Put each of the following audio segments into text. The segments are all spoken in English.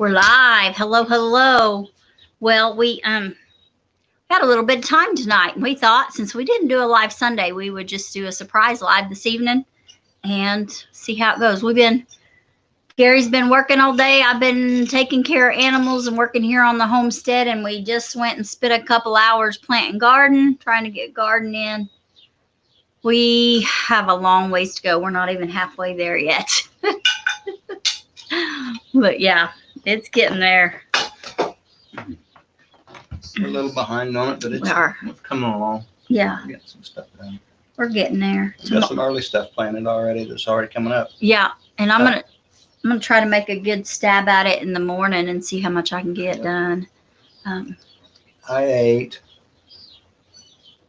We're live. Hello, hello. Well, we got a little bit of time tonight, and we thought since we didn't do a live Sunday, we would just do a surprise live this evening and see how it goes. Gary's been working all day. I've been taking care of animals and working here on the homestead, and we just went and spent a couple hours planting garden, trying to get garden in. We have a long ways to go. We're not even halfway there yet. But yeah, it's getting there. We're a little behind on it, but it's coming along. Yeah. We're getting some stuff done. We're getting there. We've got some early stuff planted already that's already coming up. Yeah, and I'm gonna try to make a good stab at it in the morning and see how much I can get done. I ate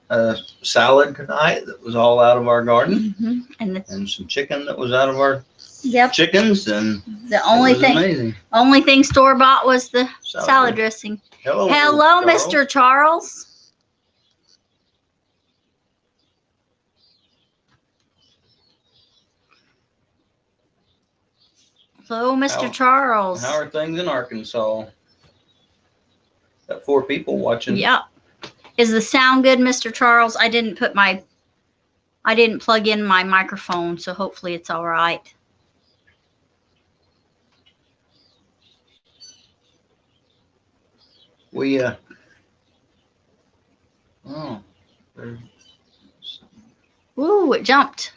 a salad tonight that was all out of our garden, and some chicken that was out of our chickens, and the only thing store bought was the salad dressing. Hello, Charles. Mr. Charles. Hello, Mr. Charles. How are things in Arkansas? Got 4 people watching. Yeah. Is the sound good, Mr. Charles? I didn't plug in my microphone, so hopefully it's all right. Ooh, it jumped.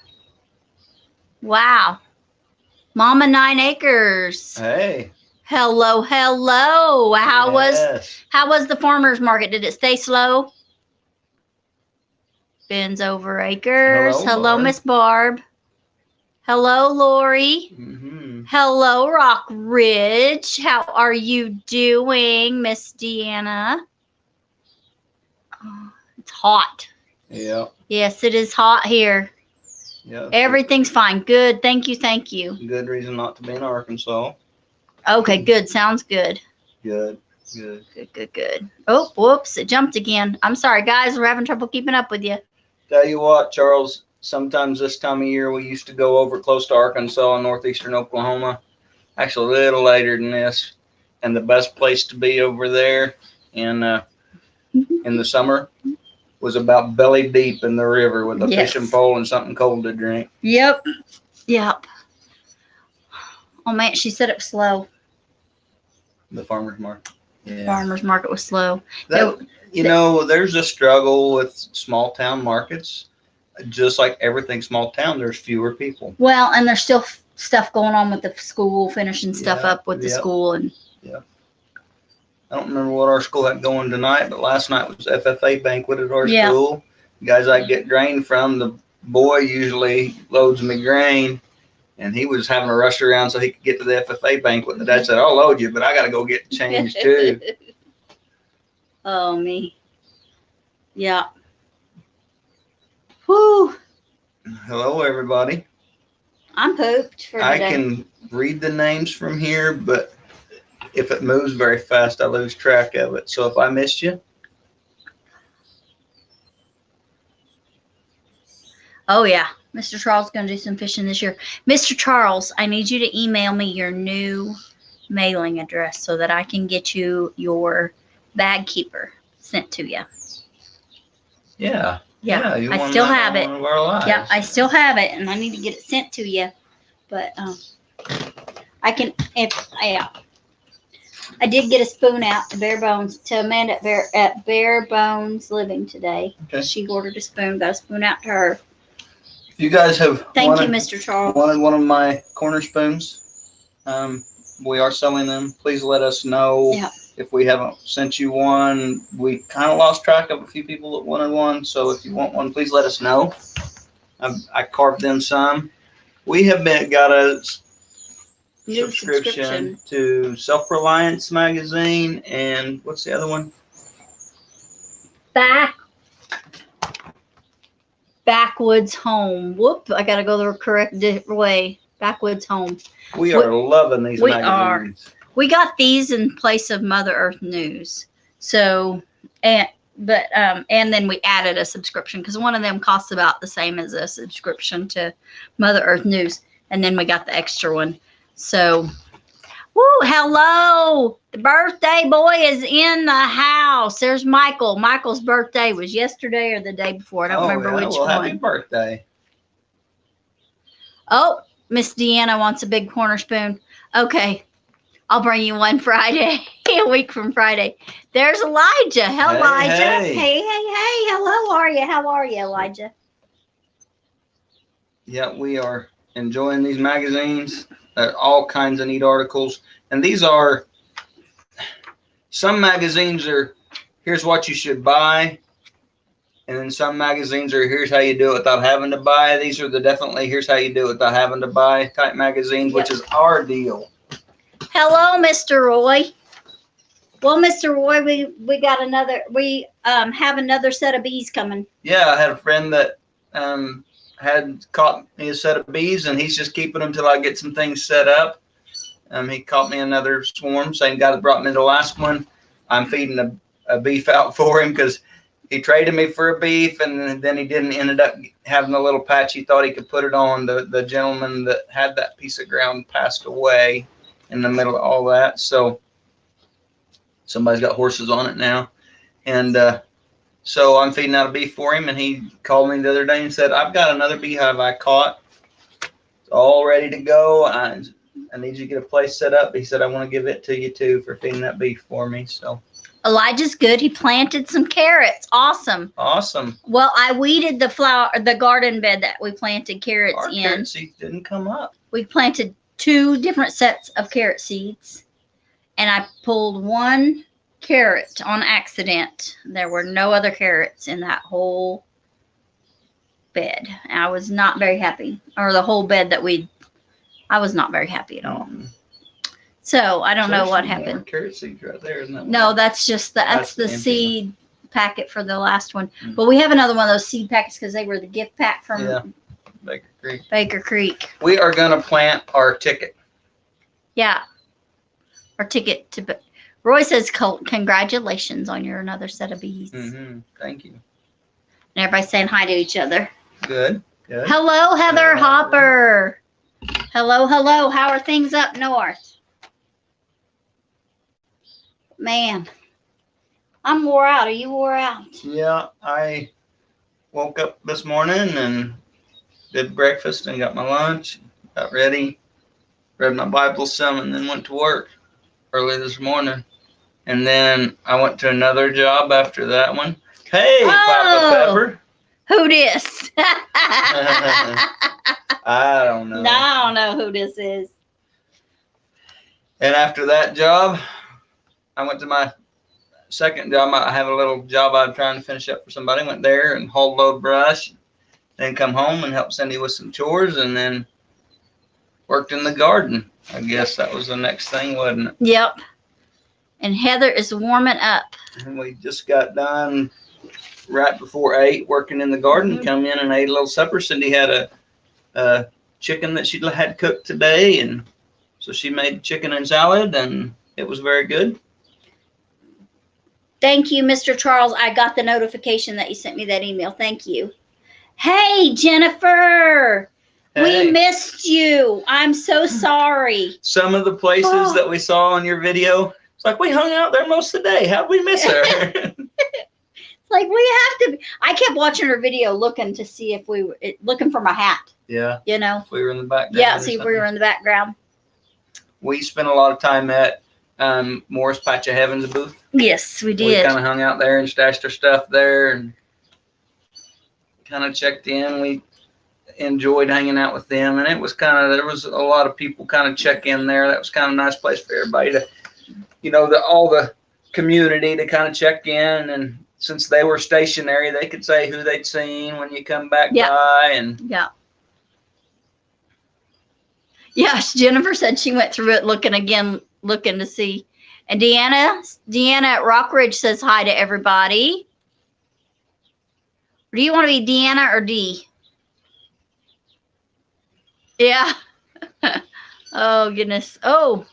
Wow. Mama 9 Acres. Hey. Hello, hello. How was the farmer's market? Did it stay slow? Ben's over Acres. Hello, Miss Barb. Hello, Lori. Hello, Rock Ridge. How are you doing, Miss Deanna? Oh, it's hot. Yeah. Yes, it is hot here. Yeah. Everything's fine. Good. Thank you. Thank you. Good reason not to be in Arkansas. Okay, good. Sounds good. Good. Oh, whoops. It jumped again. I'm sorry, guys. We're having trouble keeping up with you. Tell you what, Charles, sometimes this time of year we used to go over close to Arkansas and northeastern Oklahoma. Actually, a little later than this. And the best place to be over there in the summer was about belly deep in the river with a fishing pole and something cold to drink. Yep. Oh, man, she said it was slow. The farmer's market. Yeah. Farmer's market was slow. There's a struggle with small town markets. Just like everything small town, there's fewer people. Well, and there's still stuff going on with the school, finishing stuff up with the school. And I don't remember what our school had going tonight, but last night was FFA banquet at our school. The guys I get grain from, the boy usually loads me grain, and he was having to rush around so he could get to the FFA banquet. The dad said, "I'll load you, but I got to go get change too." Oh, me. Yeah. Whoo. Hello, everybody. I'm pooped for today. I can read the names from here, but if it moves very fast, I lose track of it. So if I missed you. Oh, yeah. Mr. Charles is going to do some fishing this year. Mr. Charles, I need you to email me your new mailing address so that I can get you your bag keeper sent to you. Yeah. I still have it. Yeah, I still have it, and I need to get it sent to you. But I can. I did get a spoon out to Bare Bones to Amanda at Bare Bones Living today. Okay. She ordered a spoon. Got a spoon out to her. If you guys have Thank you, Mr. Charles. wanted one of my corner spoons, we are selling them. Please let us know. Yeah. If we haven't sent you one. We kind of lost track of a few people that wanted one. So if you want one, please let us know. I carved them some. We have got a new subscription to Self-Reliance magazine, and what's the other one? Backwoods Home. Whoop! I gotta go the correct way. Backwoods Home. We are loving these magazines. We got these in place of Mother Earth News. So, and then we added a subscription because one of them costs about the same as a subscription to Mother Earth News, and then we got the extra one. So Woo, hello. The birthday boy is in the house. There's Michael. Michael's birthday was yesterday or the day before. I don't remember which one. Happy birthday. Oh, Miss Deanna wants a big corner spoon. Okay. I'll bring you one Friday, a week from Friday. There's Elijah. Hello, Hey, Elijah. hey. Hey. Hello, are you? How are you, Elijah? Yeah, we are enjoying these magazines. All kinds of neat articles. And these are, some magazines are, here's what you should buy. And then some magazines are, here's how you do it without having to buy. These are the definitely, here's how you do it without having to buy type magazines, which is our deal. Hello, Mr. Roy. Well, Mr. Roy, we got another, we have another set of bees coming. Yeah, I had a friend that had caught me a set of bees, and he's just keeping them till I get some things set up. He caught me another swarm, same guy that brought me the last one. I'm feeding a beef out for him because he traded me for a beef, and then he didn't ended up having a little patch he thought he could put it on. The gentleman that had that piece of ground passed away in the middle of all that, so somebody's got horses on it now. And so I'm feeding out a beef for him, and he called me the other day and said, I've got another beehive I caught. It's all ready to go. I need you to get a place set up. He said, I want to give it to you too for feeding that beef for me. So Elijah's good. He planted some carrots. Awesome. Awesome. Well, I weeded the garden bed that we planted carrots Our in. carrot seeds didn't come up. We planted 2 different sets of carrot seeds, and I pulled 1 carrot on accident. There were no other carrots in that whole bed. I was not very happy, or the whole bed I was not very happy at all. So I don't know what happened. Carrot seeds right there, isn't that? No, that's just that's the empty seed packet for the last one. But we have another one of those seed packets because they were the gift pack from Baker Creek. Creek. We are going to plant our ticket. Yeah. Our ticket to Roy says congratulations on your another set of bees. Thank you. And everybody's saying hi to each other. Good. Good. Hello, Heather Hopper. Hello. How are things up north? Man, I'm wore out. Are you wore out? Yeah, I woke up this morning and did breakfast and got my lunch, got ready, read my Bible some, and then went to work early this morning. And then I went to another job after that one. Hey, Papa Pepper. Who this? I don't know. No, I don't know who this is. And after that job, I went to my second job. I have a little job I'm trying to finish up for somebody. Went there and hauled load brush, then come home and helped Cyndi with some chores, and then worked in the garden. I guess that was the next thing, wasn't it? Yep. And Heather is warming up. And we just got done right before 8 working in the garden. Come in and ate a little supper. Cyndi had a chicken that she had cooked today, and so she made chicken and salad, and it was very good. Thank you, Mr. Charles. I got the notification that you sent me that email. Thank you. Hey, Jennifer. Hey. We missed you. I'm so sorry. Some of the places that we saw on your video, it's like we hung out there most of the day. How'd we miss her? It's like we have to. I kept watching her video looking to see if we were looking for my hat. Yeah. You know? If we were in the background. Yeah, see if we were in the background. We spent a lot of time at Morris Patch of Heaven's booth. Yes, we did. We kind of hung out there and stashed our stuff there and kind of checked in. We enjoyed hanging out with them, and it was kind of, there was a lot of people kind of check in there. That was kind of a nice place for everybody to, you know, all the community to kind of check in, and since they were stationary, they could say who they'd seen when you come back by. And yes, Jennifer said she went through it looking to see. And Deanna at Rockridge says hi to everybody. Do you want to be Deanna or D? Yeah. Oh, goodness. Oh,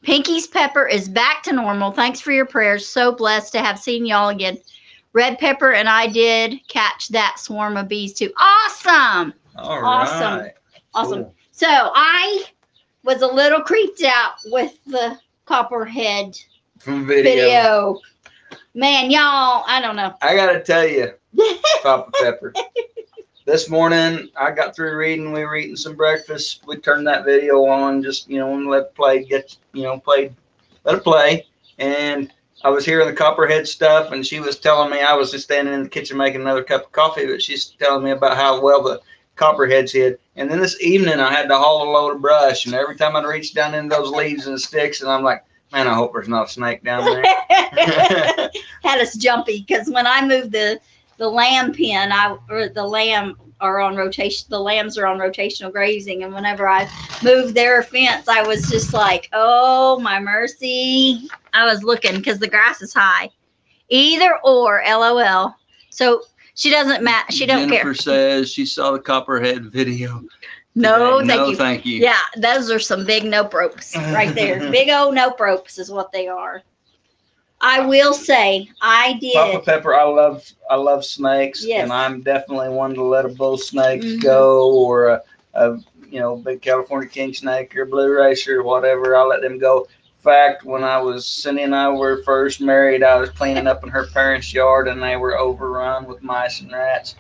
Pinky's pepper is back to normal. Thanks for your prayers. So blessed to have seen y'all again. Red Pepper and I did catch that swarm of bees too. Awesome. All awesome. right. Awesome. Cool. So I was a little creeped out with the copperhead From video. Man, y'all, I don't know. I gotta tell you, Papa Pepper. This morning I got through reading. We were eating some breakfast. We turned that video on, just and let it play. Let it play. And I was hearing the copperhead stuff, and she was telling me, I was just standing in the kitchen making another cup of coffee, but she's telling me about how well the copperheads hid. And then this evening I had to haul a load of brush, and every time I'd reach down into those leaves and sticks, and I'm like, man, I hope there's not a snake down there. Had us jumpy because when I moved the lamb pen, the lambs are on rotational grazing, and whenever I moved their fence, I was just like, oh my mercy. I was looking because the grass is high. Either or, LOL. So she doesn't she don't care. Jennifer says she saw the copperhead video. No, today. thank you. Thank you. Yeah, those are some big nope ropes right there. Big old nope ropes is what they are. I will say I did. Papa Pepper, I love snakes, yes. And I'm definitely one to let a bull snake go, or a big California king snake or blue racer or whatever. I'll let them go. In fact, when Cindy and I were first married, I was cleaning up in her parents' yard, and they were overrun with mice and rats.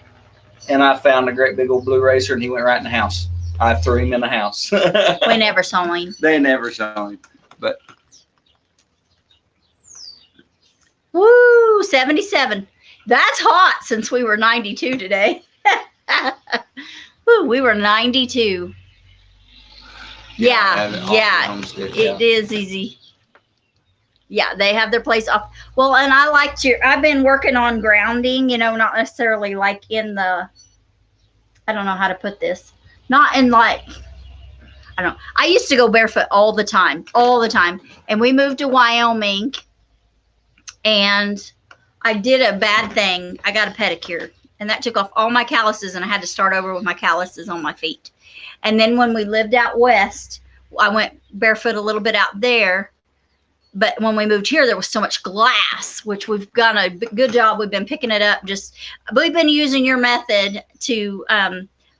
And I found a great big old blue racer, and he went right in the house. I threw him in the house. We never saw him. They never saw him, but. Woo, 77. That's hot since we were 92 today. Woo, we were 92. Yeah. Homestead, yeah. It is easy. Yeah, they have their place off. Well, and I've been working on grounding, not necessarily like in the, I don't know how to put this. Not in like, I don't know. I used to go barefoot all the time. And we moved to Wyoming, and I did a bad thing. I got a pedicure, and that took off all my calluses, and I had to start over with my calluses on my feet. And then when we lived out west, I went barefoot a little bit out there. But when we moved here, there was so much glass, which we've done a good job. We've been picking it up. We've been using your method to,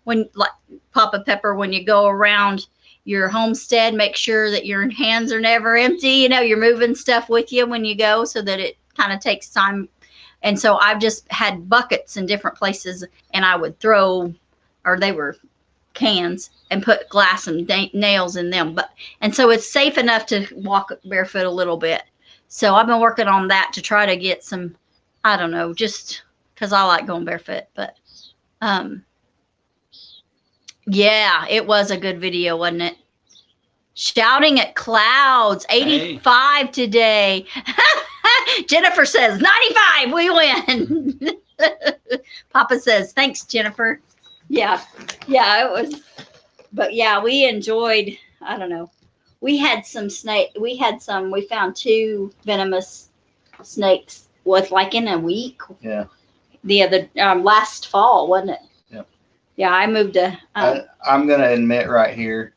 when like Papa Pepper, when you go around your homestead, make sure that your hands are never empty. You're moving stuff with you when you go, so that it kind of takes time. And so I've just had buckets in different places, and I would throw, or they were cans, and put glass and nails in them. And so it's safe enough to walk barefoot a little bit. So I've been working on that to try to get some, I don't know, just because I like going barefoot. But yeah, it was a good video, wasn't it? Shouting at clouds, 85 today. Jennifer says 95, we win. Papa says thanks, Jennifer. Yeah, it was. But yeah, we enjoyed, I don't know. We had some we found 2 venomous snakes in a week. Yeah. The other, last fall, wasn't it? Yep. Yeah, I moved to. I'm going to admit right here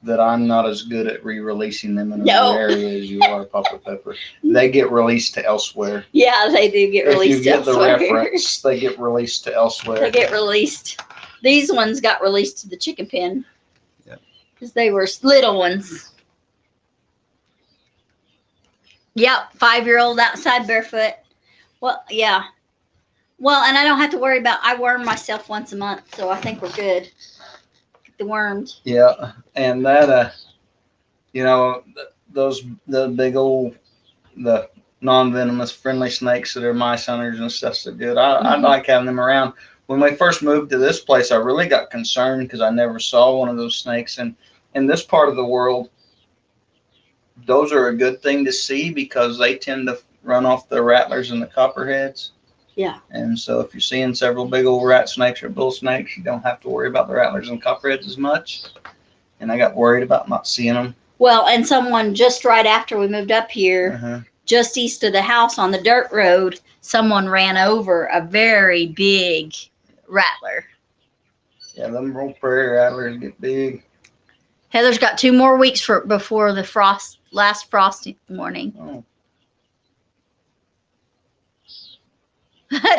that I'm not as good at re-releasing them in another area as you are, Papa Pepper. They get released to elsewhere. Yeah, they do get released to elsewhere. If you get the reference, they get released to elsewhere. They get released. These ones got released to the chicken pen. Yep. Because they were little ones. Yep, 5-year-old outside barefoot. Well, yeah. Well, and I don't have to worry about, I worm myself once a month, so I think we're good. The worms. Yeah, and that, the big old, the non-venomous friendly snakes that are mice hunters and stuff, so good. I like having them around. When we first moved to this place, I really got concerned because I never saw one of those snakes. And in this part of the world, those are a good thing to see because they tend to run off the rattlers and the copperheads. Yeah. And so if you're seeing several big old rat snakes or bull snakes, you don't have to worry about the rattlers and copperheads as much. And I got worried about not seeing them. Well, and someone just right after we moved up here, just east of the house on the dirt road, someone ran over a very big rattler. Yeah, them rural prairie rattlers get big. Heather's got 2 more weeks before the last frosty morning. Oh.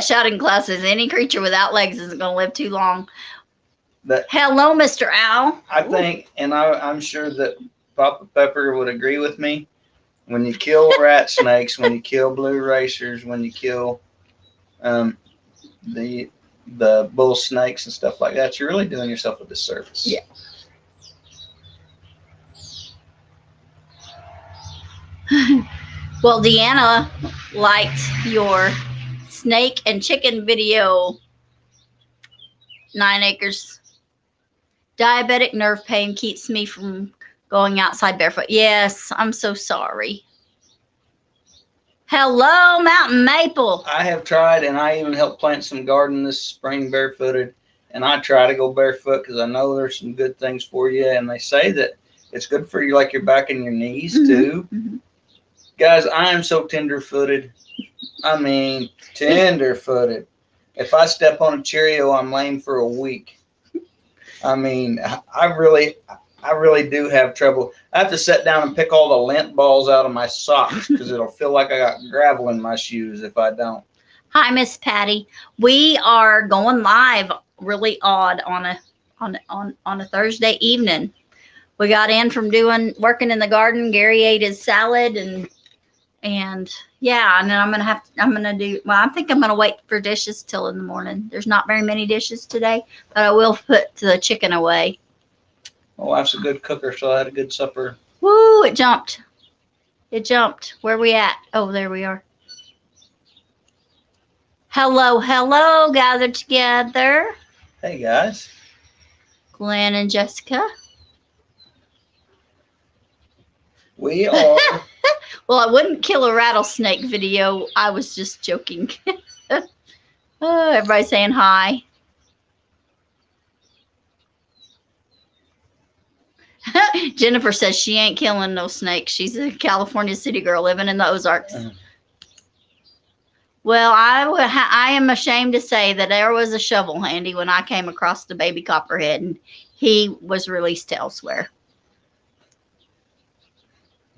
Shouting Claus says any creature without legs isn't going to live too long. Hello, Mr. Owl. I think, and I'm sure that Papa Pepper would agree with me. When you kill rat snakes, when you kill blue racers, when you kill the bull snakes and stuff like that, you're really doing yourself a disservice. Yeah. Well, Deanna liked your snake and chicken video. 9 acres. Diabetic nerve pain keeps me from going outside barefoot. Yes, I'm so sorry. Hello, Mountain Maple. I have tried, and I even helped plant some garden this spring barefooted. And I try to go barefoot because I know there's some good things for you. And they say that it's good for you, like your back and your knees too. Mm-hmm. Guys, I am so tender-footed. I mean, tender-footed. If I step on a Cheerio, I'm lame for a week. I mean, I really do have trouble. I have to sit down and pick all the lint balls out of my socks because it'll feel like I got gravel in my shoes if I don't. Hi, Miss Patty. We are going live really odd on a Thursday evening. We got in from working in the garden. Gary ate his salad and yeah, and then I think I'm gonna wait for dishes till in the morning. There's not very many dishes today, but I will put the chicken away. My wife's a good cooker, so I had a good supper. Woo, it jumped. It jumped. Where we at? Oh, there we are. Hello, hello, gathered together. Hey, guys. Glenn and Jessica. We are. Well, I wouldn't kill a rattlesnake video. I was just joking. Oh, everybody's saying hi. Jennifer says she ain't killing no snakes. She's a California city girl living in the Ozarks. Well, I am ashamed to say that there was a shovel handy when I came across the baby copperhead, and he was released elsewhere.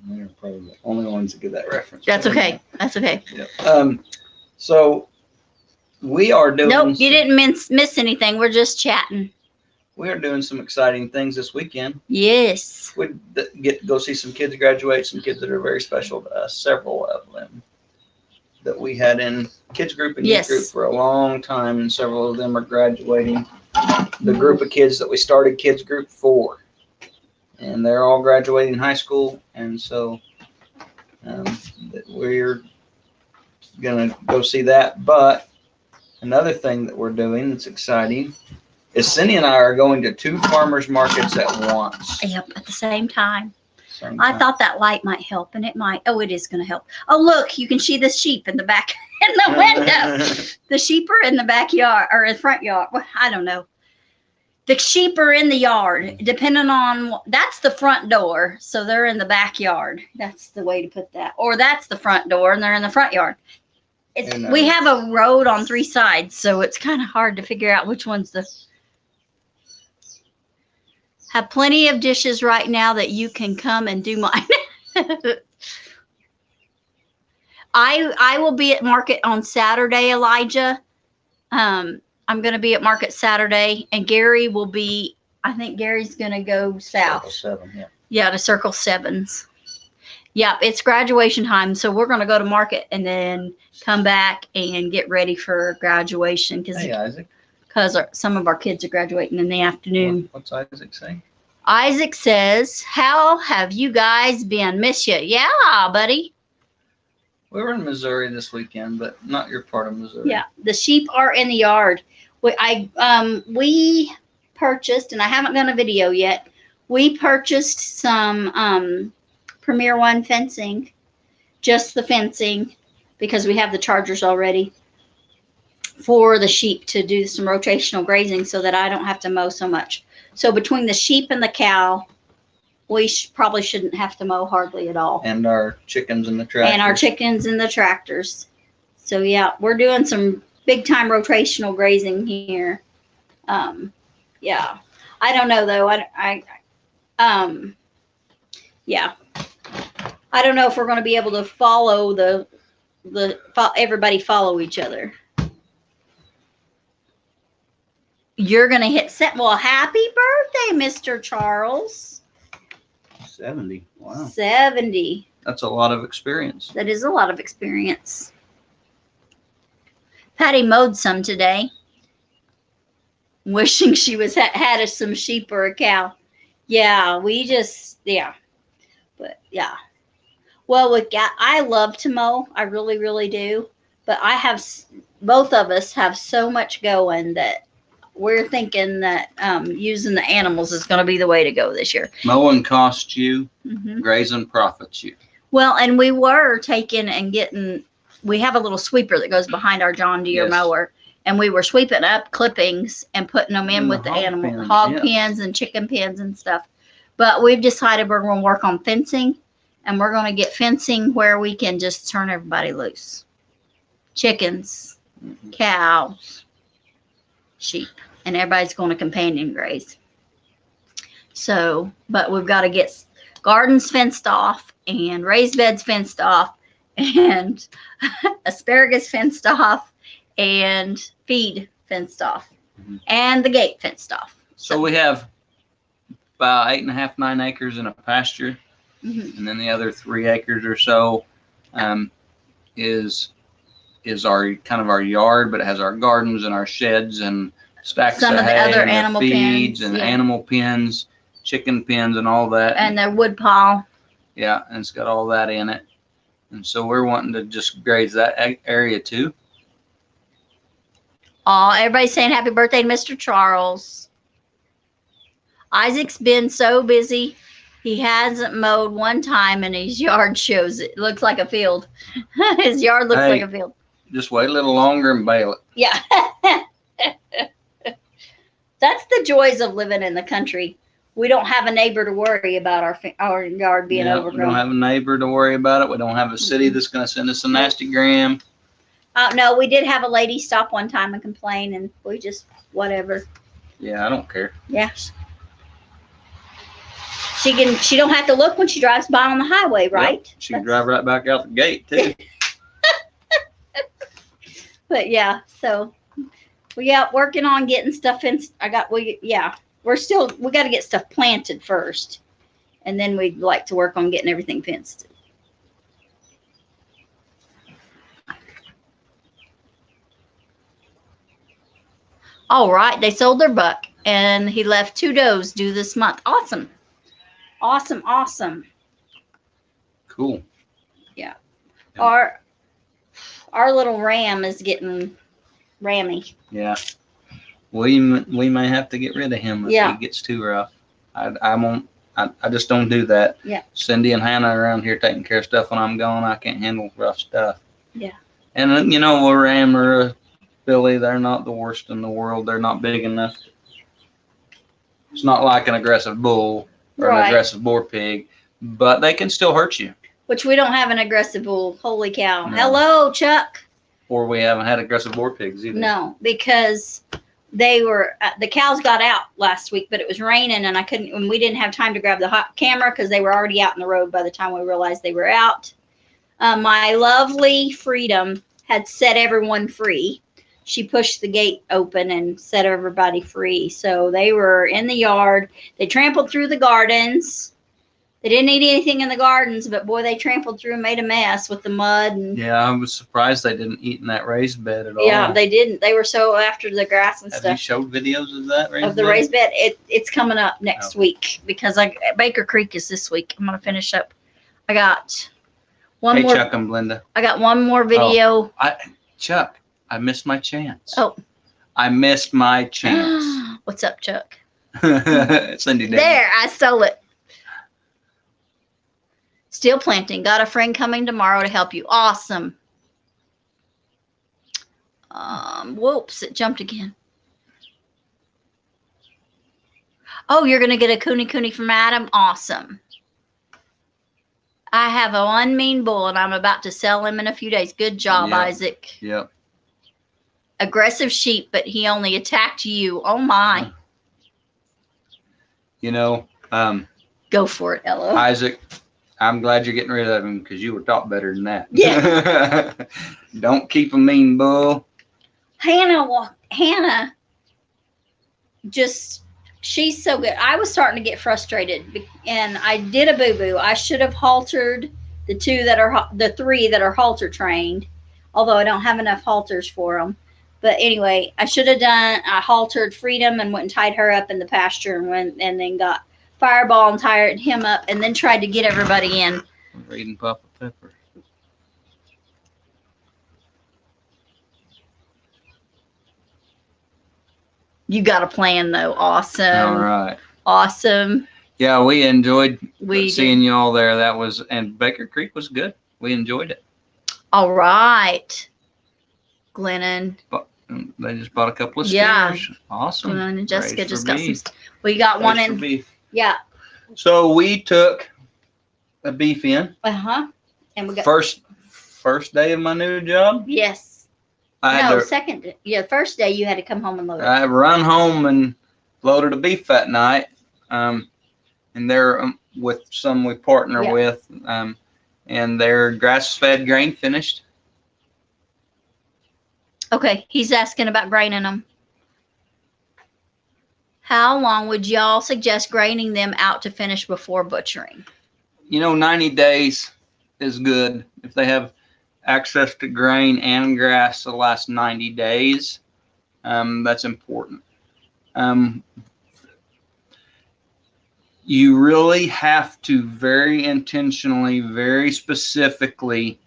They're probably the only ones that get that reference. That's okay. That's okay. Yeah. So we are doing. Nope, you didn't miss anything. We're just chatting. We are doing some exciting things this weekend. Yes. We get to go see some kids graduate, some kids that are very special to us, several of them that we had in kids group and youth group for a long time, and several of them are graduating. The group of kids that we started kids group for, and they're all graduating high school, and so we're gonna go see that. But another thing that we're doing that's exciting is Cyndi and I are going to 2 farmers markets at once. Yep, at the same time. I thought that light might help, and it might. Oh, it is going to help. Oh, look, you can see the sheep in the back in the window. The sheep are in the backyard or in the front yard. Well, I don't know. The sheep are in the yard, depending on, that's the front door. So they're in the backyard. That's the way to put that. Or that's the front door, and they're in the front yard. We have a road on 3 sides, so it's kind of hard to figure out which one's the. Have plenty of dishes right now that you can come and do mine. I will be at market on Saturday, Elijah. I'm going to be at market Saturday, and Gary will be, I think Gary's going to go south. Circle 7, yeah. Yeah, to Circle 7s. Yeah, it's graduation time, so we're going to go to market and then come back and get ready for graduation. Hey, Isaac. Because some of our kids are graduating in the afternoon. What's Isaac saying? Isaac says, how have you guys been? Miss you. Yeah, buddy. We were in Missouri this weekend, but not your part of Missouri. Yeah, the sheep are in the yard. We purchased, and I haven't done a video yet, we purchased some Premier One fencing, just the fencing, because we have the chargers already, for the sheep to do some rotational grazing so that I don't have to mow so much. So between the sheep and the cow, we probably shouldn't have to mow hardly at all. And our chickens and the tractors. So yeah, we're doing some big time rotational grazing here. Yeah, I don't know though. Yeah, I don't know if we're going to be able to follow everybody follow each other. You're going to hit set. Well, happy birthday, Mr. Charles. 70. Wow. 70. That's a lot of experience. That is a lot of experience. Patty mowed some today. Wishing she was had some sheep or a cow. Yeah, But yeah. Well, I love to mow. I really, really do. But both of us have so much going that we're thinking that using the animals is going to be the way to go this year. Mowing costs you, grazing profits you. Well, and we were we have a little sweeper that goes behind our John Deere mower, and we were sweeping up clippings and putting them in with the animal hog pens and chicken pens and stuff. But we've decided we're going to work on fencing, and we're going to get fencing where we can just turn everybody loose. Chickens, cows, sheep, and everybody's going to companion graze. So, but we've got to get gardens fenced off and raised beds fenced off and asparagus fenced off and feed fenced off and the gate fenced off. So we have about 8.5, 9 acres in a pasture, and then the other 3 acres or so is our kind of our yard, but it has our gardens and our sheds and stacks Some of of the hay other and animal feeds pens, and animal pens, chicken pens and all that. And the wood pile. Yeah, and it's got all that in it. And so we're wanting to just graze that area too. Oh, everybody's saying happy birthday to Mr. Charles. Isaac's been so busy. He hasn't mowed one time, and his yard shows it. Looks like a field. His yard looks like a field. Just wait a little longer and bale it. Yeah. That's the joys of living in the country. We don't have a neighbor to worry about our yard being overgrown. We don't have a neighbor to worry about it. We don't have a city that's going to send us a nasty gram. No, we did have a lady stop one time and complain, and we just, whatever. Yeah, I don't care. Yeah. She don't have to look when she drives by on the highway, right? Yep. She can drive right back out the gate too. But yeah, so we out working on getting stuff in. We got to get stuff planted first, and then we'd like to work on getting everything fenced. All right, they sold their buck, and he left 2 does due this month. Awesome. Awesome, awesome. Cool. Yeah. Our little ram is getting rammy. Yeah. We may have to get rid of him if he gets too rough. I just don't do that. Yeah. Cyndi and Hannah are around here taking care of stuff when I'm gone. I can't handle rough stuff. Yeah. And a ram or a filly, they're not the worst in the world. They're not big enough. It's not like an aggressive bull or an aggressive boar pig, but they can still hurt you. Which we don't have an aggressive bull. Holy cow. No. Hello, Chuck. Or we haven't had aggressive boar pigs either. No, because they were, the cows got out last week, but it was raining and we didn't have time to grab the hot camera because they were already out in the road by the time we realized they were out. My lovely Freedom had set everyone free. She pushed the gate open and set everybody free. So they were in the yard. They trampled through the gardens. They didn't eat anything in the gardens, but boy, they trampled through and made a mess with the mud. And yeah, I was surprised they didn't eat in that raised bed at all. Yeah, they didn't. They were so after the grass and stuff. Have you showed videos of that raised bed? Of the raised bed? It's coming up next week because Baker Creek is this week. I'm going to finish up. I got one more. Hey, Chuck and Belinda. I got one more video. Chuck, I missed my chance. Oh. I missed my chance. What's up, Chuck? Cyndi. There, I stole it. Still planting. Got a friend coming tomorrow to help you. Awesome. Whoops, it jumped again. Oh, you're going to get a Cooney from Adam? Awesome. I have a one mean bull, and I'm about to sell him in a few days. Good job, Isaac. Yep. Aggressive sheep, but he only attacked you. Oh, my. Go for it, Ella. Isaac. I'm glad you're getting rid of him because you were taught better than that. Yeah. Don't keep a mean bull. Hannah just, she's so good. I was starting to get frustrated, and I did a boo-boo. I should have haltered the three that are halter trained, although I don't have enough halters for them. But anyway, I haltered Freedom and went and tied her up in the pasture, and then got Fireball and tied him up, and then tried to get everybody in. I'm reading Papa Pepper. You got a plan, though. Awesome. All right. Awesome. Yeah, we enjoyed seeing did. you all there. And Baker Creek was good. We enjoyed it. All right. Glennon. They just bought a couple of steers. Yeah. Awesome. Glennon and Jessica Raised just for got some. beef. We got one Raised for in. beef. Yeah. So we took a beef in. And we got. First day of my new job. Yes. Second. Yeah, first day you had to come home and load it. I run home and loaded a beef that night. And they're with some we partner with. And they're grass-fed, grain finished. Okay, he's asking about graining them. How long would y'all suggest graining them out to finish before butchering? 90 days is good. If they have access to grain and grass the last 90 days, that's important. You really have to very intentionally, very specifically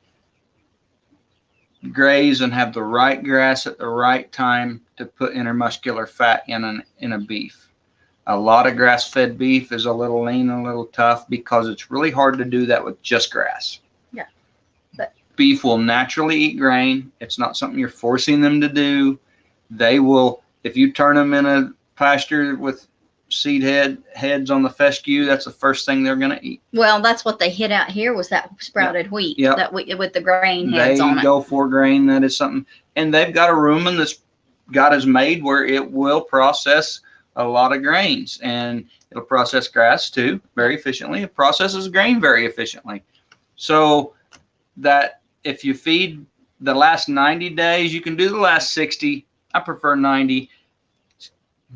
graze and have the right grass at the right time to put intermuscular fat in a beef. A lot of grass-fed beef is a little lean and a little tough because it's really hard to do that with just grass. Yeah. But beef will naturally eat grain. It's not something you're forcing them to do. They will, if you turn them in a pasture with seed heads on the fescue, that's the first thing they're going to eat. Well, that's what they hit out here was that sprouted wheat. Yep. That with the grain heads on it. They go for grain. That is something. And they've got a rumen that's God has made where it will process a lot of grains, and it'll process grass too very efficiently. It processes grain very efficiently. So that if you feed the last 90 days, you can do the last 60. I prefer 90.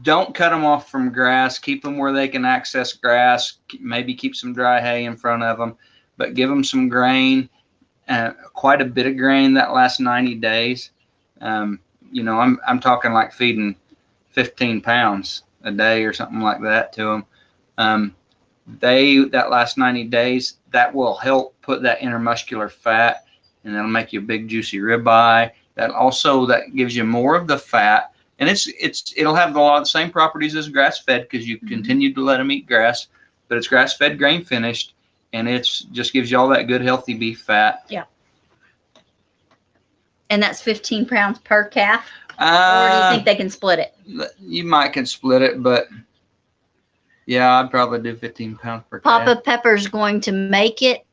Don't cut them off from grass. Keep them where they can access grass. Maybe keep some dry hay in front of them, but give them some grain, quite a bit of grain that last 90 days. I'm talking like feeding 15 pounds a day or something like that to them. That last 90 days, that will help put that intermuscular fat, and that'll make you a big juicy ribeye. That gives you more of the fat. And it'll have a lot of the same properties as grass-fed because you continue to let them eat grass, but it's grass-fed, grain-finished, and it's just gives you all that good, healthy beef fat. Yeah. And that's 15 pounds per calf? Or do you think they can split it? You might can split it, but yeah, I'd probably do 15 pounds per calf. Papa Pepper's going to make it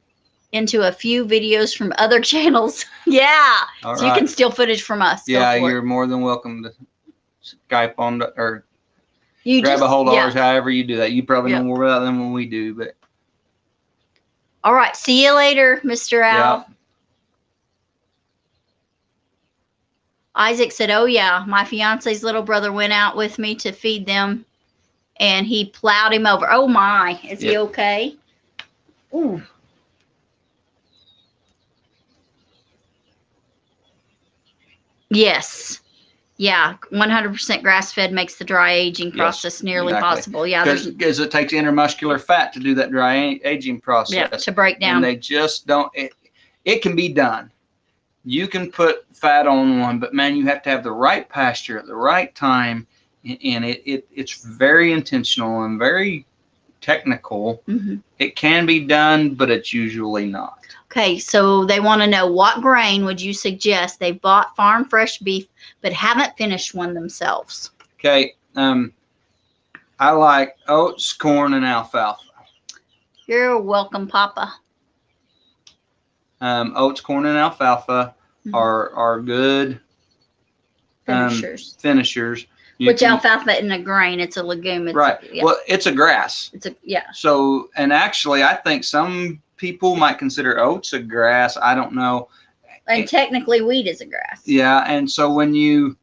into a few videos from other channels. Yeah. All so right. You can steal footage from us. Yeah, you're more than welcome to Skype on or grab a hold of ours, however you do that. You probably know more about them than we do, but all right. See you later, Mr. Al. Yeah. Isaac said, "Oh yeah, my fiance's little brother went out with me to feed them, and he plowed him over." Oh my, is he okay? Ooh. Yes. Yeah, 100% grass-fed makes the dry aging process nearly possible. Yeah, because it takes intermuscular fat to do that dry aging process. Yeah, to break down. And they just don't. It can be done. You can put fat on one, but man, you have to have the right pasture at the right time, and it's very intentional and very technical. Mm-hmm. It can be done, but it's usually not. Okay, so they want to know what grain would you suggest? They bought farm fresh beef, but haven't finished one themselves. Okay, I like oats, corn, and alfalfa. You're welcome, Papa. Oats, corn, and alfalfa are good finishers. Alfalfa isn't a grain; it's a legume. Right. Well, it's a grass. So, and actually, I think some people might consider oats a grass. I don't know. And technically, wheat is a grass. Yeah, and so when you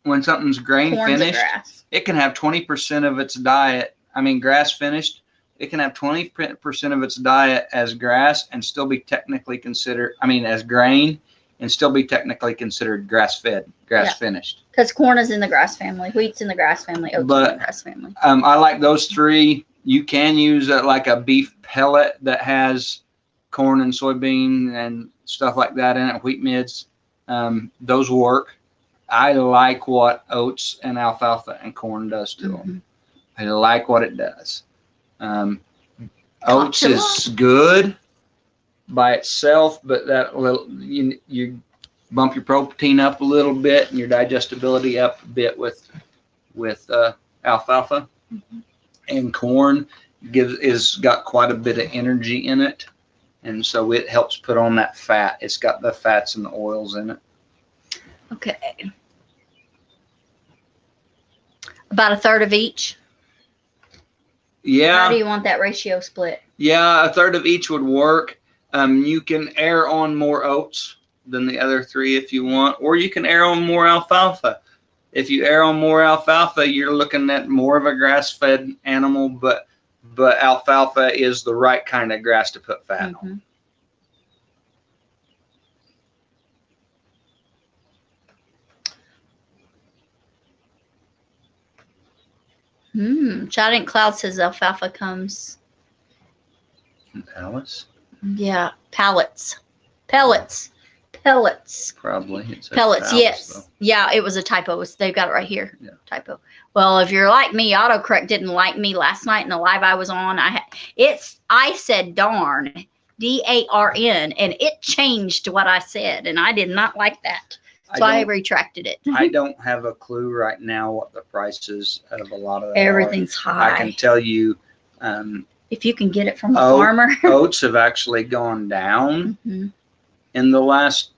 when something's grain Corn's a finished, grass. it can have 20% of its diet. I mean, grass finished, it can have 20% of its diet as grass and still be technically considered, I mean, as grain and still be technically considered grass fed, grass finished. Because corn is in the grass family, wheat's in the grass family, oats in the grass family. I like those three. You can use like a beef pellet that has corn and soybean and stuff like that in it, wheat midds. Those work. I like what oats and alfalfa and corn does to them. I like what it does. Oats is good by itself, but that little you bump your protein up a little bit and your digestibility up a bit with alfalfa. And corn is got quite a bit of energy in it, and so it helps put on that fat. It's got the fats and the oils in it. Okay. About a third of each. Yeah. How do you want that ratio split? Yeah, a third of each would work. You can air on more oats than the other three if you want, or you can air on more alfalfa. If you air on more alfalfa, you're looking at more of a grass-fed animal, but alfalfa is the right kind of grass to put fat on. Giant Cloud says alfalfa comes. Alice? Yeah, pellets. Pellets. Probably. Pellets, yes. Though. Yeah, it was a typo. They've got it right here. Yeah. Typo. Well, if you're like me, autocorrect didn't like me last night in the live I was on. I said darn, DARN, and it changed what I said, and I did not like that. So I retracted it. I don't have a clue right now what the prices of a lot of that Everything's high. I can tell you. If you can get it from a farmer. Oats have actually gone down in the last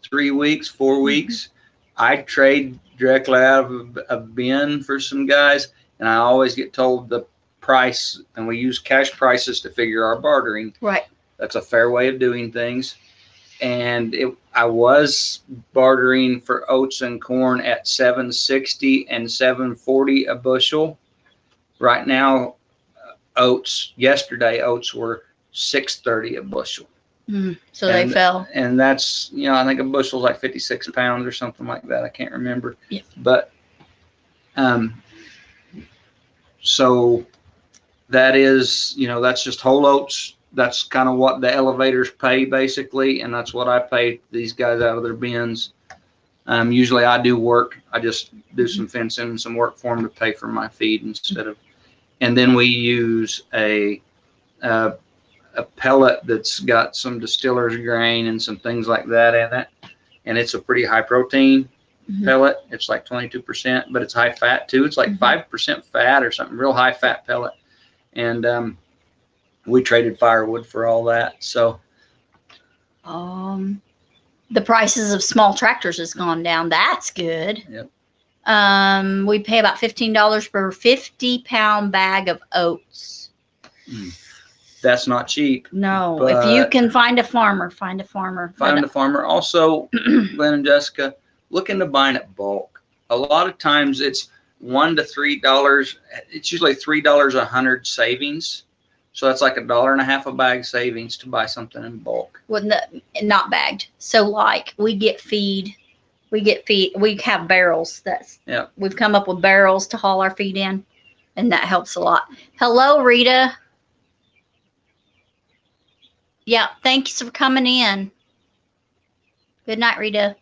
3 weeks, 4 weeks. I trade directly out of a bin for some guys, and I always get told the price, and we use cash prices to figure our bartering. Right. That's a fair way of doing things. And I was bartering for oats and corn at $7.60 and $7.40 a bushel. Right now, yesterday oats were $6.30 a bushel. So they fell. And that's, I think a bushel is like 56 pounds or something like that. I can't remember. Yeah. But so that is, that's just whole oats. That's kind of what the elevators pay basically, and that's what I pay these guys out of their bins. Usually I do work. I just do some fencing and some work for them to pay for my feed instead of. And then we use a pellet that's got some distiller's grain and some things like that in it, and it's a pretty high protein pellet. It's like 22%, but it's high fat too. It's like 5% fat or something, real high fat pellet. And we traded firewood for all that. So the prices of small tractors has gone down. That's good. Yep. We pay about $15 per 50-pound bag of oats. That's not cheap. No, if you can find a farmer, find a farmer. Find a farmer. Also, Glenn and Jessica, look into buying it bulk. A lot of times it's $1 to $3. It's usually $3 a hundred savings. So that's like $1.50 a bag savings to buy something in bulk. Well, not bagged. So like we get feed. We have barrels. We've come up with barrels to haul our feed in, and that helps a lot. Hello, Rita. Yeah, thanks for coming in. Good night, Rita.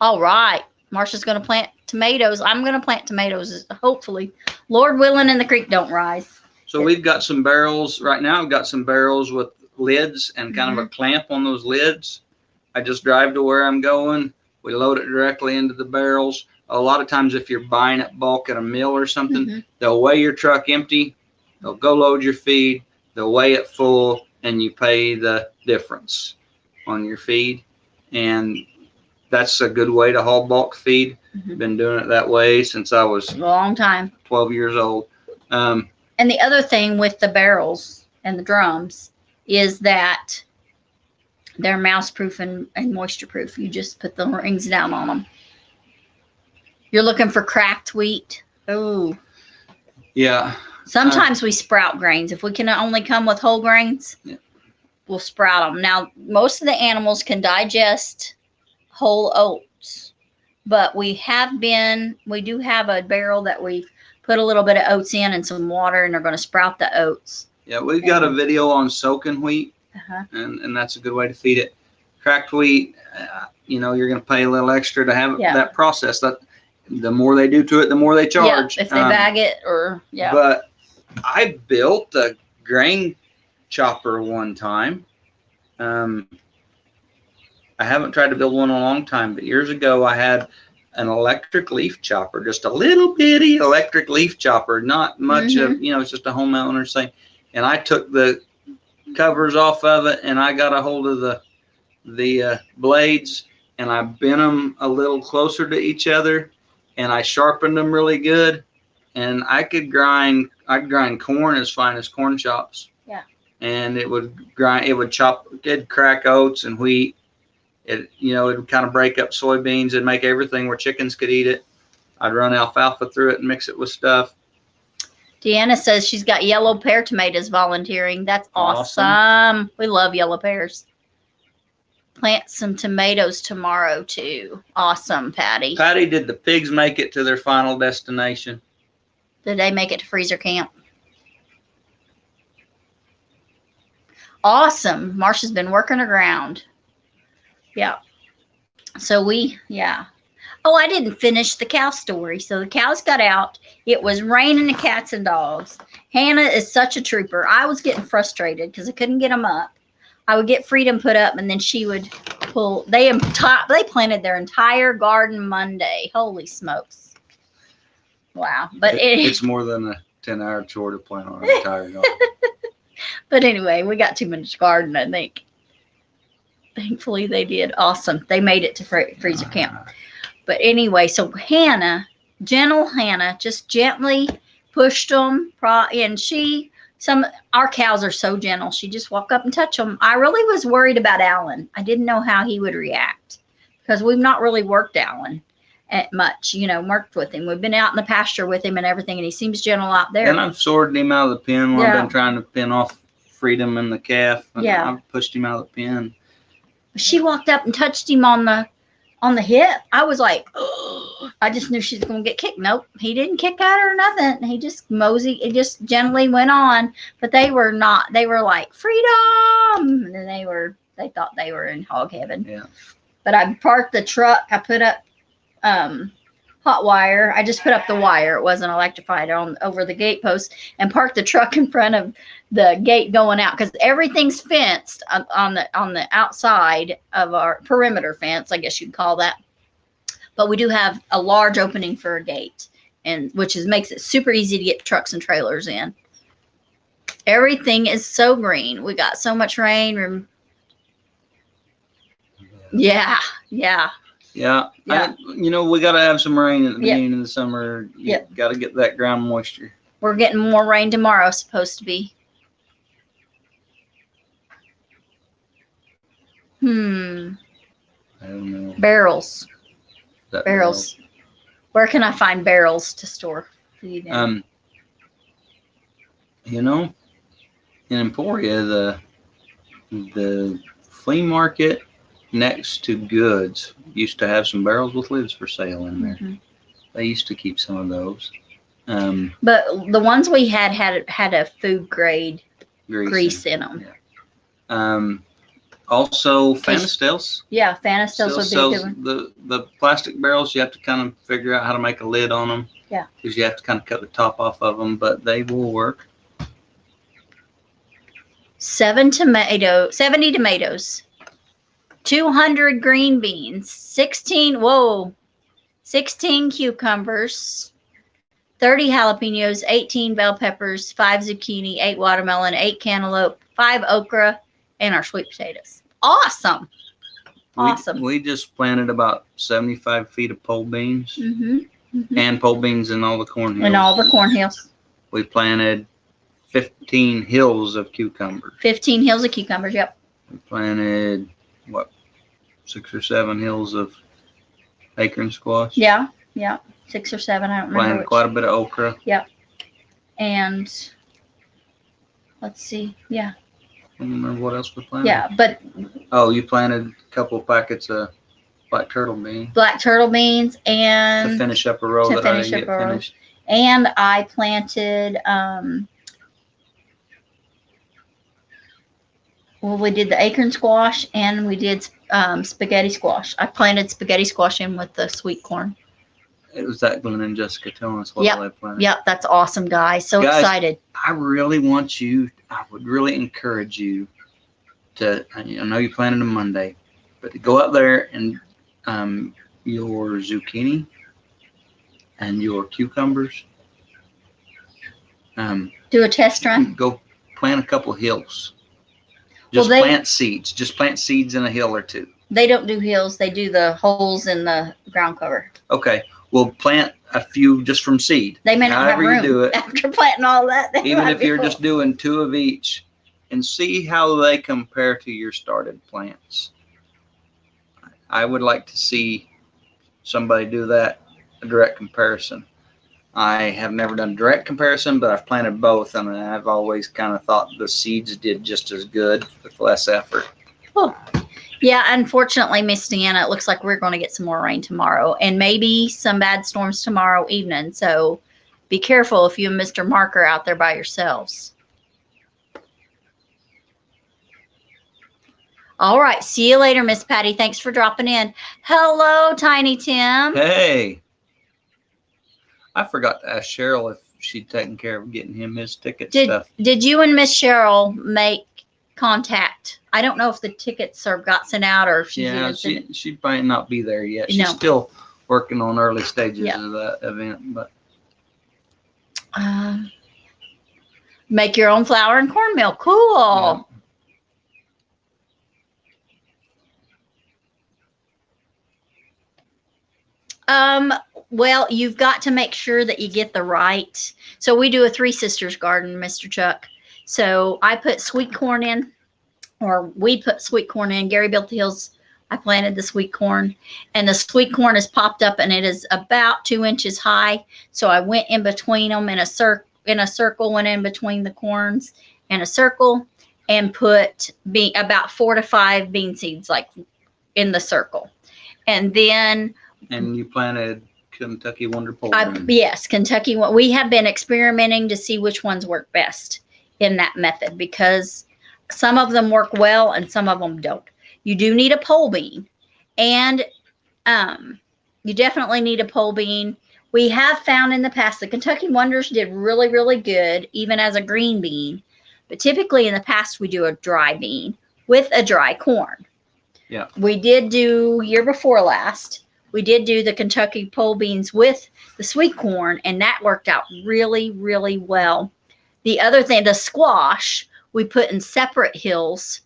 All right. Marsha's going to plant tomatoes. I'm going to plant tomatoes, hopefully. Lord willing, and the creek don't rise. So we've got some barrels. Right now I've got some barrels with lids and kind of a clamp on those lids. I just drive to where I'm going. We load it directly into the barrels. A lot of times if you're buying it bulk at a mill or something, they'll weigh your truck empty. They'll go load your feed. They'll weigh it full, and you pay the difference on your feed. And that's a good way to haul bulk feed. Been doing it that way since I was a long time, 12 years old. And the other thing with the barrels and the drums is that they're mouse proof and moisture proof. You just put the rings down on them. You're looking for cracked wheat. Oh. Yeah. Sometimes we sprout grains. If we can only come with whole grains, we'll sprout them. Now, most of the animals can digest whole oats, but we do have a barrel that we've put a little bit of oats in and some water, and they're going to sprout the oats. Yeah, we've got a video on soaking wheat, and that's a good way to feed it. Cracked wheat, you're going to pay a little extra to have that process. That the more they do to it, the more they charge. Yeah, if they bag it or But I built a grain chopper one time. I haven't tried to build one in a long time, but years ago I had an electric leaf chopper, just a little bitty electric leaf chopper, not much of, it's just a home owner's thing. And I took the covers off of it, and I got a hold of the blades, and I bent them a little closer to each other, and I sharpened them really good, and I'd grind corn as fine as corn chops. Yeah. And it'd crack oats and wheat. It would kind of break up soybeans and make everything where chickens could eat it. I'd run alfalfa through it and mix it with stuff. Deanna says she's got yellow pear tomatoes volunteering. That's awesome. We love yellow pears. Plant some tomatoes tomorrow too. Awesome, Patty. Patty, did the pigs make it to their final destination? Did they make it to freezer camp? Awesome. Marsha's been working her ground. Yeah. So Oh, I didn't finish the cow story. So the cows got out. It was raining the cats and dogs. Hannah is such a trooper. I was getting frustrated because I couldn't get them up. I would get Freedom put up, and then she would pull. They planted their entire garden Monday. Holy smokes. Wow. But it's more than a 10-hour chore to plant our entire garden. But anyway, we got too much garden, I think. Thankfully, they did. Awesome. They made it to freezer camp. But anyway, so gentle Hannah, just gently pushed them. And our cows are so gentle. She just walked up and touched them. I really was worried about Alan. I didn't know how he would react because we've not really worked Alan much, worked with him. We've been out in the pasture with him and everything, and he seems gentle out there. And I've sorted him out of the pen when I've been trying to pin off Freedom and the calf. Yeah. I've pushed him out of the pen. She walked up and touched him on the hip. I was like, oh, I just knew she was going to get kicked. Nope, he didn't kick at her or nothing. He just it just gently went on. But they were not. They were like, freedom, and they thought they were in hog heaven. Yeah. But I parked the truck. I put up hot wire. I just put up the wire. It wasn't electrified over the gate post, and parked the truck in front of the gate going out because everything's fenced on the outside of our perimeter fence, I guess you'd call that. But we do have a large opening for a gate, and which makes it super easy to get trucks and trailers in. Everything is so green. We got so much rain. Yeah. Yeah. We got to have some rain at the beginning of the summer. You got to get that ground moisture. We're getting more rain tomorrow, supposed to be. I don't know. Barrels. Barrels. Where can I find barrels to store food in? In Emporia, the flea market next to Goods used to have some barrels with lids for sale in there. Mm-hmm. They used to keep some of those. But the ones we had a food grade grease in them. Yeah. Also, Fanistels. Yeah, Fanistels would be a good one. The plastic barrels, you have to kind of figure out how to make a lid on them. Yeah. Because you have to kind of cut the top off of them, but they will work. 70 tomatoes, 200 green beans, 16 cucumbers, 30 jalapenos, 18 bell peppers, 5 zucchini, 8 watermelon, 8 cantaloupe, 5 okra, and our sweet potatoes. Awesome. We just planted about 75 feet of pole beans. Mm-hmm. Mm-hmm. And pole beans in all the corn hills. In all the corn hills. We planted 15 hills of cucumbers. 15 hills of cucumbers, yep. We planted, 6 or 7 hills of acorn squash? Yeah, yeah. 6 or 7. I don't remember Planted which. quite a bit of okra. Yep. And let's see. Yeah. I don't remember what else we planted. Yeah, but Oh, you planted a couple of packets of black turtle beans black turtle beans to and finish up a row to that I finish didn't up get a row. finished. and I planted well, we did the acorn squash and we did spaghetti squash. I planted spaghetti squash in with the sweet corn. It was that Glenn and Jessica telling us what Yep. they planted. Yep, that's awesome, guys. So Guys, excited. I would really encourage you to, I know you planted on Monday, but to go out there and your zucchini and your cucumbers, Do a test run. go plant a couple hills. Just plant seeds. Just plant seeds in a hill or two. They don't do hills. They do the holes in the ground cover. Okay. Well, plant a few just from seed. They may not have However room. you do it. After planting all that, Even if you're just doing 2 of each, and see how they compare to your started plants. I would like to see somebody do that, a direct comparison. I have never done direct comparison, but I've planted both, and I've always kind of thought the seeds did just as good with less effort. Cool. Yeah, unfortunately, Miss Deanna, it looks like we're going to get some more rain tomorrow and maybe some bad storms tomorrow evening. So be careful if you and Mr. Mark are out there by yourselves. All right. See you later, Miss Patty. Thanks for dropping in. Hello, Tiny Tim. Hey, I forgot to ask Cheryl if she'd taken care of getting him his ticket stuff. Did you and Miss Cheryl make contact? I don't know if the tickets got sent out or if she's she might not be there yet. She's No. still working on early stages Yeah. of that event, but make your own flour and cornmeal. Cool. Yeah. Well, you've got to make sure that you get the right. So we do a 3 sisters garden, Mr. Chuck. So I put sweet corn in, or we put sweet corn in. Gary built the hills. I planted the sweet corn, and the sweet corn is popped up, and it is about 2 inches high. So I went in between them in a circle, went in between the corns in a circle, and put about 4 to 5 bean seeds like in the circle, and then. And you planted Kentucky Wonder Pole. Yes, Kentucky. We have been experimenting to see which ones work best in that method because some of them work well and some of them don't. You do need a pole bean, and you definitely need a pole bean. We have found in the past the Kentucky Wonders did really, really good, even as a green bean. But typically in the past, we do a dry bean with a dry corn. Yeah. We did do year before last. We did do the Kentucky pole beans with the sweet corn, and that worked out really, really well. The other thing, the squash, we put in separate hills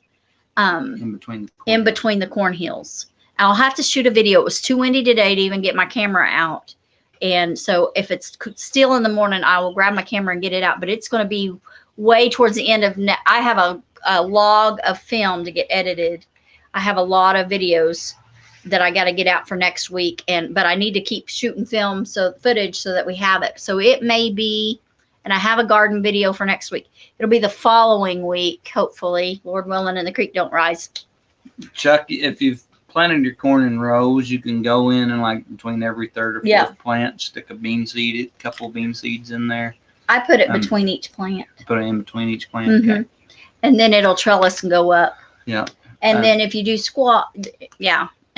in between the corn hills. I'll have to shoot a video. It was too windy today to even get my camera out. And so if it's still in the morning, I will grab my camera and get it out. But it's going to be way towards the end of I have a log of film to get edited. I have a lot of videos that I got to get out for next week, but I need to keep shooting footage so that we have it. So it may be, and I have a garden video for next week. It'll be the following week, hopefully, Lord willing, and the creek don't rise. Chuck, if you've planted your corn in rows, you can go in and like between every 3rd or 4th plant, stick a couple bean seeds in there. I put it between each plant. Put it in between each plant. Mm-hmm. Okay. And then it'll trellis and go up. Yeah. And then if you do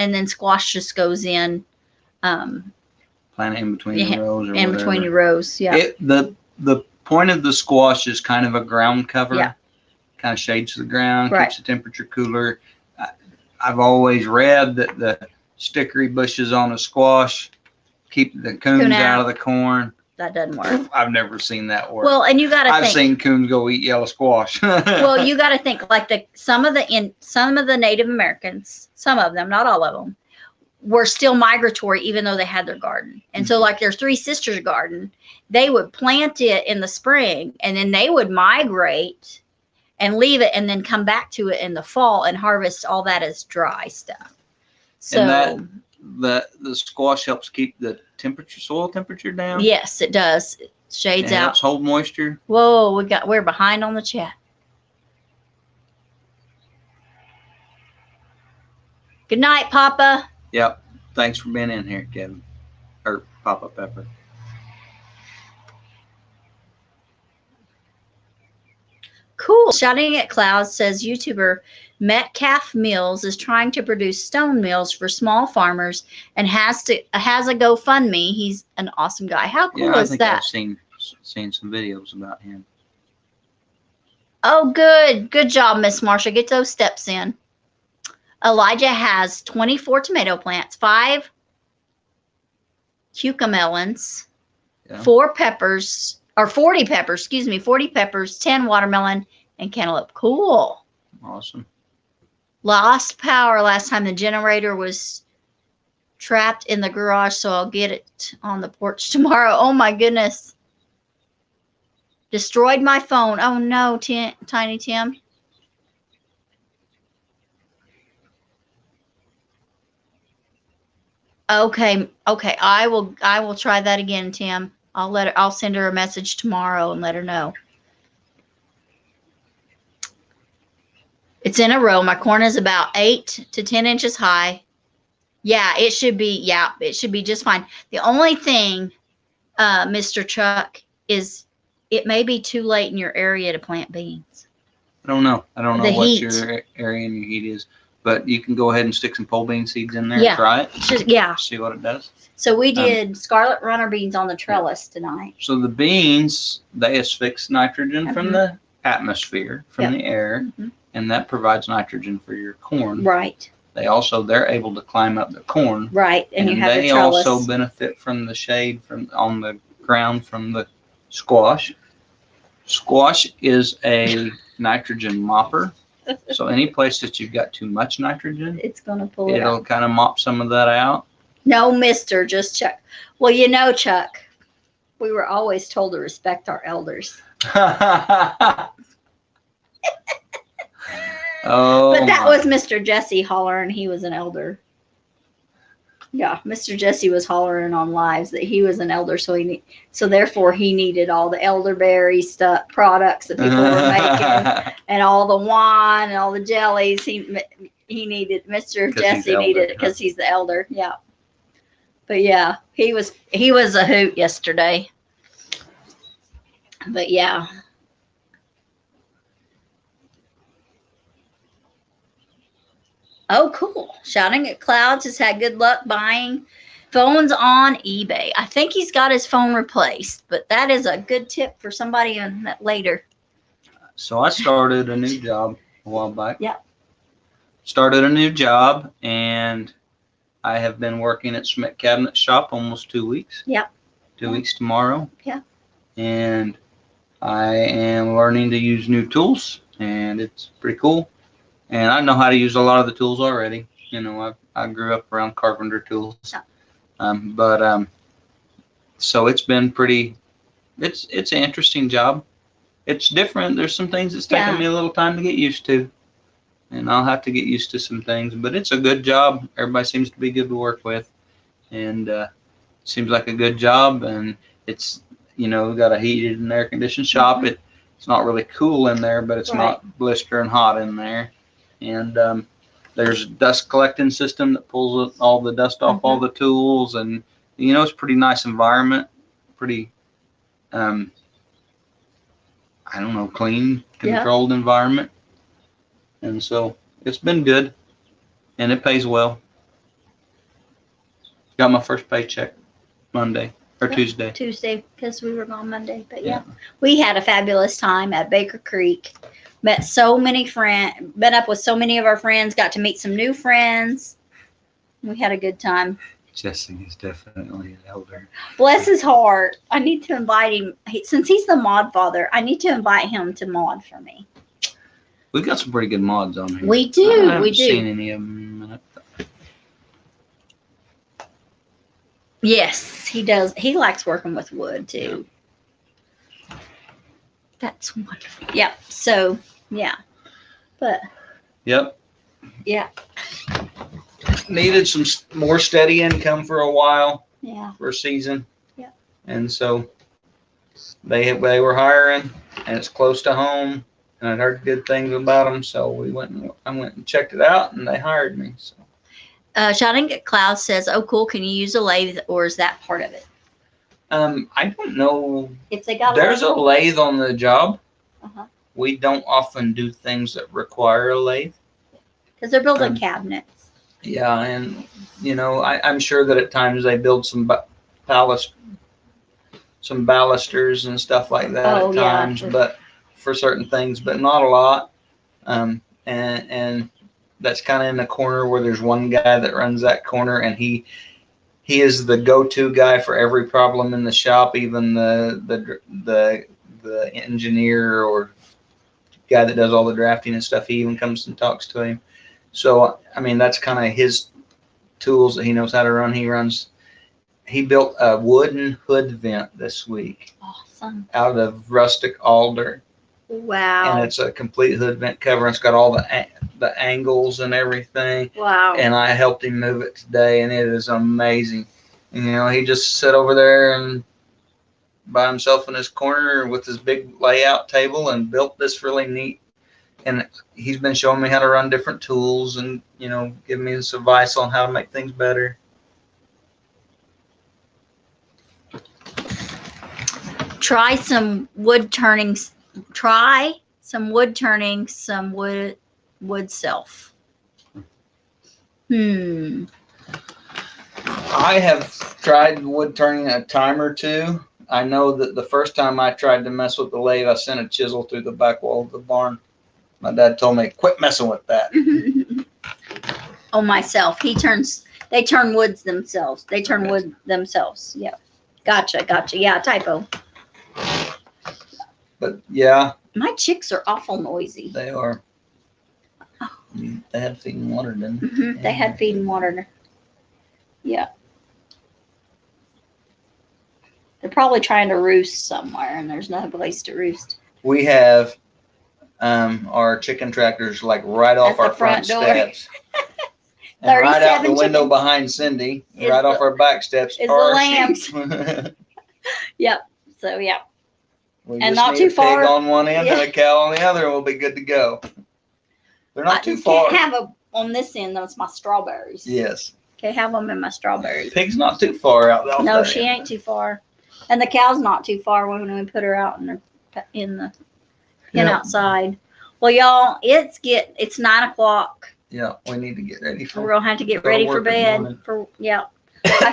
and then squash just goes in. Plant it in between the rows or in whatever. Between your rows, yeah. The point of the squash is kind of a ground cover. Yeah. Kind of shades the ground, right. Keeps the temperature cooler. I've always read that the stickery bushes on a squash keep the coons out of the corn. That doesn't work. I've never seen that work. Well, and you got to think. I've seen coons go eat yellow squash. Well, you got to think like some of the Native Americans, some of them, not all of them, were still migratory even though they had their garden. And so like their 3 sisters garden, they would plant it in the spring and then they would migrate and leave it and then come back to it in the fall and harvest all that as dry stuff. So and the squash helps keep the soil temperature down. Yes, it does. It shades It out. helps hold moisture. Whoa, we're behind on the chat. Good night, Papa. Yep. Thanks for being in here, Kevin. Or Papa Pepper. Cool. Shouting at Clouds says YouTuber Metcalf Mills is trying to produce stone mills for small farmers and has a GoFundMe. He's an awesome guy. How cool Yeah, I is think that? I've seen some videos about him. Oh, good. Good job, Miss Marsha. Get those steps in. Elijah has 24 tomato plants, 5 cucamelons, Yeah. 40 peppers, 40 peppers, 10 watermelon, and cantaloupe. Cool. Awesome. Lost power last time. The generator was trapped in the garage, so I'll get it on the porch tomorrow. Oh my goodness. Destroyed my phone. Oh no, Tiny Tim. Okay. I will try that again, Tim. I'll send her a message tomorrow and let her know. It's in a row. My corn is about 8 to 10 inches high. Yeah, it should be just fine. The only thing, Mr. Chuck, is it may be too late in your area to plant beans. I don't know. I don't know The what heat. your area and your heat is, but you can go ahead and stick some pole bean seeds in there. Yeah. Try it. Yeah. See what it does. So we did scarlet runner beans on the trellis tonight. So the beans, they asphyx nitrogen from the atmosphere, from the air, and that provides nitrogen for your corn. Right. They're able to climb up the corn. Right. And you have they a trellis. also benefit from the shade on the ground from the squash. Squash is a nitrogen mopper. So any place that you've got too much nitrogen, it's going to pull it it'll out. kind of mop some of that out. No, mister, just Chuck. Well, Chuck, we were always told to respect our elders. Oh, but that was Mr. Jesse hollering he was an elder. Yeah, Mr. Jesse was hollering on lives that he was an elder, so therefore he needed all the elderberry products that people were making, and all the wine and all the jellies. He needed Mr. Jesse needed it because he's the elder. Yeah, but yeah, he was a hoot yesterday. But yeah. Oh, cool. Shouting at Clouds has had good luck buying phones on eBay. I think he's got his phone replaced, but that is a good tip for somebody on that later. So I started a new job a while back. Yeah. Started a new job, and I have been working at Schmidt Cabinet Shop almost 2 weeks. Yeah. 2 weeks tomorrow. Yeah. And I am learning to use new tools, and it's pretty cool. And I know how to use a lot of the tools already. I grew up around carpenter tools. Yeah. So it's been it's an interesting job. It's different. There's some things that's taken me a little time to get used to. And I'll have to get used to some things. But it's a good job. Everybody seems to be good to work with. And seems like a good job. And it's, we've got a heated and air-conditioned shop. It's not really cool in there, but it's not blistering hot in there. And there's a dust collecting system that pulls all the dust off all the tools, and it's a pretty nice environment, pretty clean, controlled environment. And so it's been good, and it pays well. Got my first paycheck Monday or Tuesday. Tuesday, because we were gone Monday. But yeah, we had a fabulous time at Baker Creek. Met so many friends, met up with so many of our friends, got to meet some new friends. We had a good time. Jesse is definitely an elder. Bless his heart. I need to invite him. Since he's the mod father, I need to invite him to mod for me. We've got some pretty good mods on here. We do. I haven't seen any of them. Yes, he does. He likes working with wood too. Yeah. That's wonderful. Yep. So, yeah. But. Yep. Yeah. needed some more steady income for a while, Yeah. for a season. Yeah. And so they were hiring, and it's close to home, and I'd heard good things about them, so I went and checked it out, and they hired me. So. Shining Cloud says, "Oh, cool. Can you use a lathe, or is that part of it?" I don't know. If they got There's a lathe on the job. Uh-huh. We don't often do things that require a lathe. Because they're building cabinets. Yeah, and you know, I'm sure that at times they build some balusters and stuff like that at times, but for certain things, but not a lot. And that's kind of in the corner where there's one guy that runs that corner, and he is the go-to guy for every problem in the shop, even the engineer or guy that does all the drafting and stuff. He even comes and talks to him. So I mean, that's kind of his tools that he knows how to run. He built a wooden hood vent this week. Awesome. Out of rustic alder. Wow. And it's a complete hood vent cover. And it's got all the angles and everything. Wow. And I helped him move it today, and it is amazing. And, you know, he just sat over there and by himself in his corner with his big layout table and built this really neat. And he's been showing me how to run different tools and, you know, giving me some advice on how to make things better. Try some wood turning, some wood self. I have tried wood turning a time or two. I know that the first time I tried to mess with the lathe, I sent a chisel through the back wall of the barn. My dad told me, quit messing with that. Oh, myself. They turn woods themselves. They turn wood themselves. Yeah. Gotcha. Yeah, typo. But yeah. My chicks are awful noisy. They are. Oh. They had feed and water, didn't they? Mm-hmm. They had feed and water. Yeah. They're probably trying to roost somewhere, and there's no place to roost. We have our chicken tractors like right off our front steps. And right out the window behind Cyndi, right off our back steps, is the lambs. Yep. So yeah. We and just not need too a far. pig on one end and a cow on the other, and we'll be good to go. They're not too far. Can't have on this end. That's my strawberries. Yes. Can't have them in my strawberries. Pig's not too far out there. No, she ain't too far, and the cow's not too far when we put her out outside. Well, y'all, it's 9 o'clock. Yeah, we need to get ready for. We're gonna have to get ready for bed. I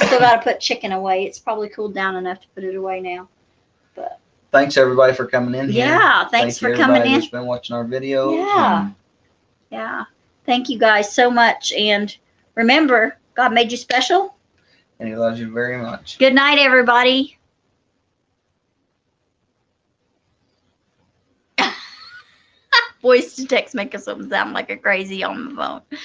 still got to put chicken away. It's probably cooled down enough to put it away now. But thanks everybody for coming in here. Yeah, thanks for coming in. Who's been watching our videos. Yeah, yeah. Thank you guys so much, and remember, God made you special, and He loves you very much. Good night, everybody. Voice to text make us sound like a crazy on the phone.